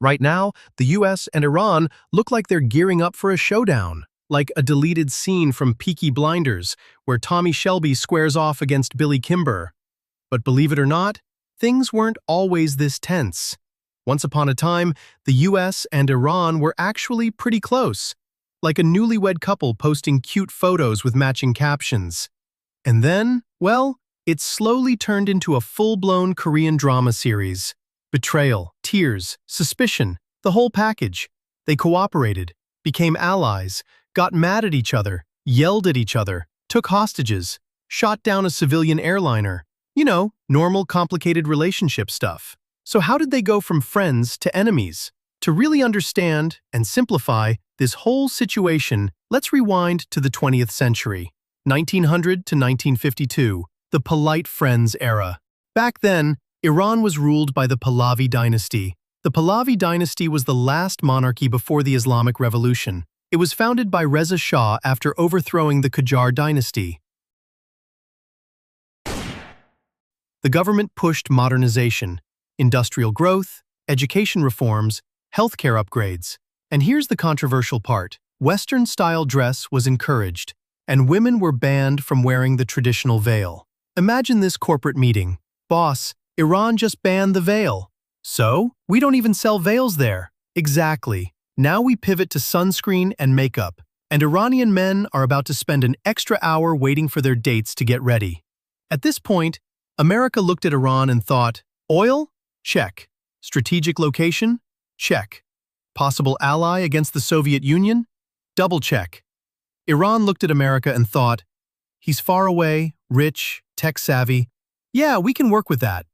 Right now, the US and Iran look like they're gearing up for a showdown, like a deleted scene from Peaky Blinders, where Tommy Shelby squares off against Billy Kimber. But believe it or not, things weren't always this tense. Once upon a time, the US and Iran were actually pretty close, like a newlywed couple posting cute photos with matching captions. And then, well, it slowly turned into a full-blown Korean drama series. Betrayal, tears, suspicion, the whole package. They cooperated, became allies, got mad at each other, yelled at each other, took hostages, shot down a civilian airliner. You know, normal complicated relationship stuff. So how did they go from friends to enemies? To really understand and simplify this whole situation, let's rewind to the 20th century, 1900 to 1952, the polite friends era. Back then, Iran was ruled by the Pahlavi dynasty. The Pahlavi dynasty was the last monarchy before the Islamic Revolution. It was founded by Reza Shah after overthrowing the Qajar dynasty. The government pushed modernization, industrial growth, education reforms, healthcare upgrades. And here's the controversial part. Western-style dress was encouraged, and women were banned from wearing the traditional veil. Imagine this corporate meeting. Boss, Iran just banned the veil. So, we don't even sell veils there. Exactly. Now we pivot to sunscreen and makeup, and Iranian men are about to spend an extra hour waiting for their dates to get ready. At this point, America looked at Iran and thought, oil? Check. Strategic location? Check. Possible ally against the Soviet Union? Double check. Iran looked at America and thought, he's far away, rich, tech-savvy. Yeah, we can work with that.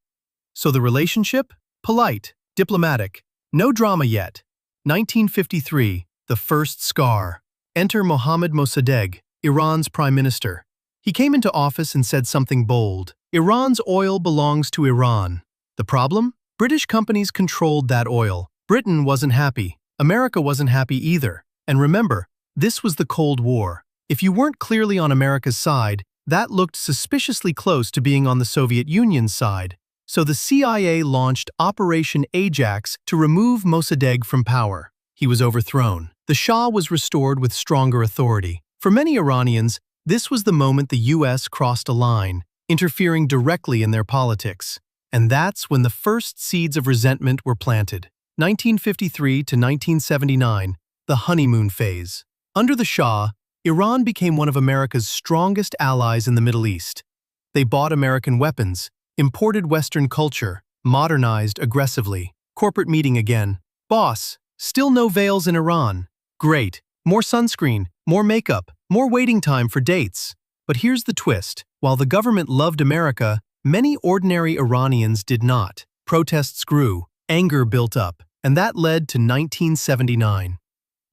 So the relationship? Polite, diplomatic, no drama yet. 1953, the first scar. Enter Mohammad Mossadegh, Iran's prime minister. He came into office and said something bold. Iran's oil belongs to Iran. The problem? British companies controlled that oil. Britain wasn't happy. America wasn't happy either. And remember, this was the Cold War. If you weren't clearly on America's side, that looked suspiciously close to being on the Soviet Union's side. So the CIA launched Operation Ajax to remove Mossadegh from power. He was overthrown. The Shah was restored with stronger authority. For many Iranians, this was the moment the US crossed a line, interfering directly in their politics. And that's when the first seeds of resentment were planted. 1953 to 1979, the honeymoon phase. Under the Shah, Iran became one of America's strongest allies in the Middle East. They bought American weapons, imported Western culture, modernized aggressively. Corporate meeting again. Boss, still no veils in Iran. Great. More sunscreen, more makeup, more waiting time for dates. But here's the twist. While the government loved America, many ordinary Iranians did not. Protests grew, anger built up, and that led to 1979.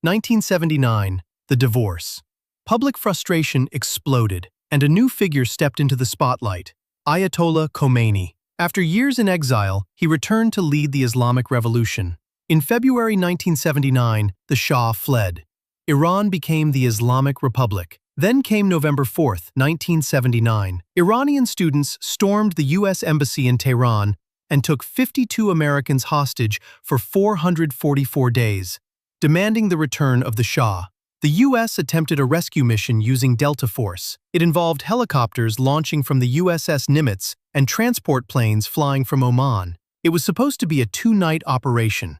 1979, the divorce. Public frustration exploded, and a new figure stepped into the spotlight. Ayatollah Khomeini. After years in exile, he returned to lead the Islamic Revolution. In February 1979, the Shah fled. Iran became the Islamic Republic. Then came November 4, 1979. Iranian students stormed the U.S. Embassy in Tehran and took 52 Americans hostage for 444 days, demanding the return of the Shah. The U.S. attempted a rescue mission using Delta Force. It involved helicopters launching from the USS Nimitz and transport planes flying from Oman. It was supposed to be a 2-night operation.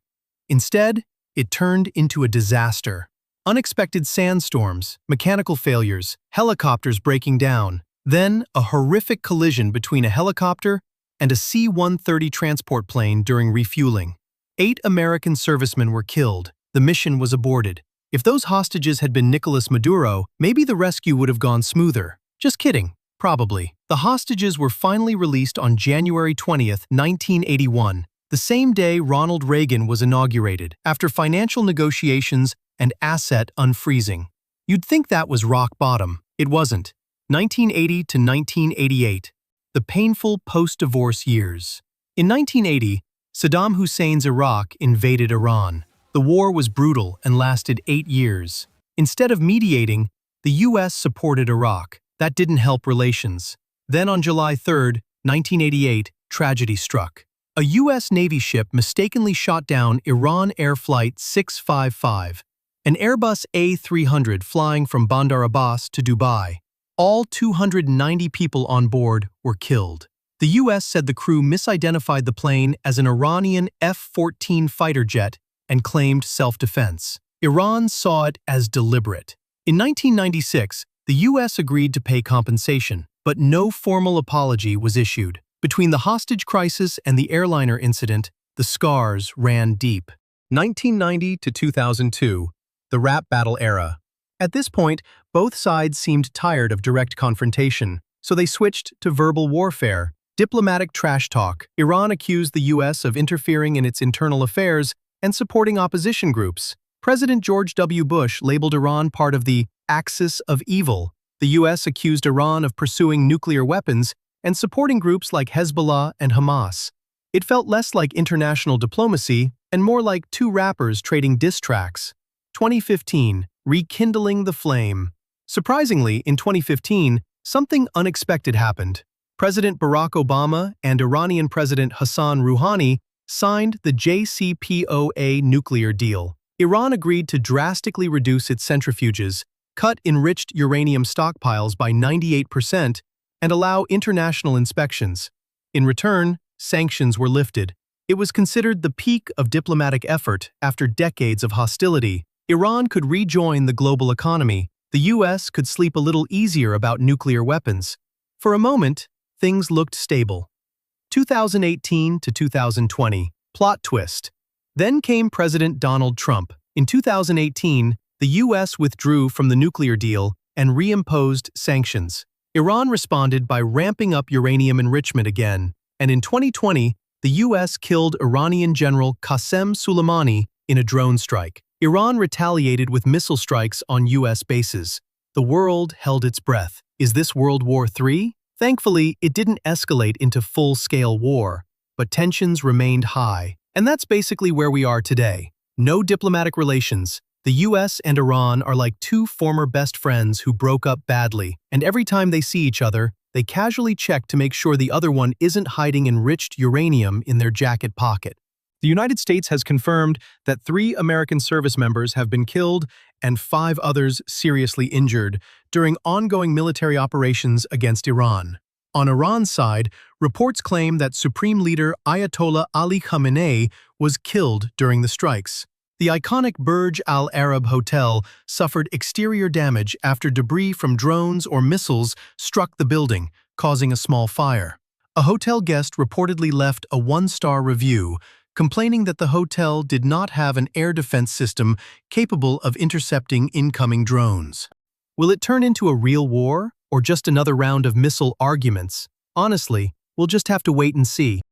Instead, it turned into a disaster. Unexpected sandstorms, mechanical failures, helicopters breaking down. Then, a horrific collision between a helicopter and a C-130 transport plane during refueling. 8 American servicemen were killed. The mission was aborted. If those hostages had been Nicolas Maduro, maybe the rescue would have gone smoother. Just kidding. Probably. The hostages were finally released on January 20, 1981, the same day Ronald Reagan was inaugurated, after financial negotiations and asset unfreezing. You'd think that was rock bottom. It wasn't. 1980 to 1988, the painful post-divorce years. In 1980, Saddam Hussein's Iraq invaded Iran. The war was brutal and lasted 8 years. Instead of mediating, the U.S. supported Iraq. That didn't help relations. Then on July 3, 1988, tragedy struck. A U.S. Navy ship mistakenly shot down Iran Air Flight 655, an Airbus A300 flying from Bandar Abbas to Dubai. All 290 people on board were killed. The U.S. said the crew misidentified the plane as an Iranian F-14 fighter jet and claimed self-defense. Iran saw it as deliberate. In 1996, the U.S. agreed to pay compensation, but no formal apology was issued. Between the hostage crisis and the airliner incident, the scars ran deep. 1990 to 2002, the rap battle era. At this point, both sides seemed tired of direct confrontation, so they switched to verbal warfare, diplomatic trash talk. Iran accused the U.S. of interfering in its internal affairs and supporting opposition groups. President George W. Bush labeled Iran part of the axis of evil. The U.S. accused Iran of pursuing nuclear weapons and supporting groups like Hezbollah and Hamas. It felt less like international diplomacy and more like two rappers trading diss tracks. 2015, rekindling the flame. Surprisingly, in 2015, something unexpected happened. President Barack Obama and Iranian President Hassan Rouhani signed the JCPOA nuclear deal. Iran agreed to drastically reduce its centrifuges, cut enriched uranium stockpiles by 98%, and allow international inspections. In return, sanctions were lifted. It was considered the peak of diplomatic effort after decades of hostility. Iran could rejoin the global economy. The U.S. could sleep a little easier about nuclear weapons. For a moment, things looked stable. 2018 to 2020, plot twist. Then came President Donald Trump. In 2018, the U.S. withdrew from the nuclear deal and reimposed sanctions. Iran responded by ramping up uranium enrichment again, and in 2020, the U.S. killed Iranian General Qasem Soleimani in a drone strike. Iran retaliated with missile strikes on U.S. bases. The world held its breath. Is this World War III? Thankfully, it didn't escalate into full-scale war, but tensions remained high. And that's basically where we are today. No diplomatic relations. The U.S. and Iran are like two former best friends who broke up badly, and every time they see each other, they casually check to make sure the other one isn't hiding enriched uranium in their jacket pocket. The United States has confirmed that 3 American service members have been killed and 5 others seriously injured during ongoing military operations against Iran. On Iran's side, reports claim that Supreme Leader Ayatollah Ali Khamenei was killed during the strikes. The iconic Burj Al Arab Hotel suffered exterior damage after debris from drones or missiles struck the building, causing a small fire. A hotel guest reportedly left a 1-star review, complaining that the hotel did not have an air defense system capable of intercepting incoming drones. Will it turn into a real war, or just another round of missile arguments? Honestly, we'll just have to wait and see.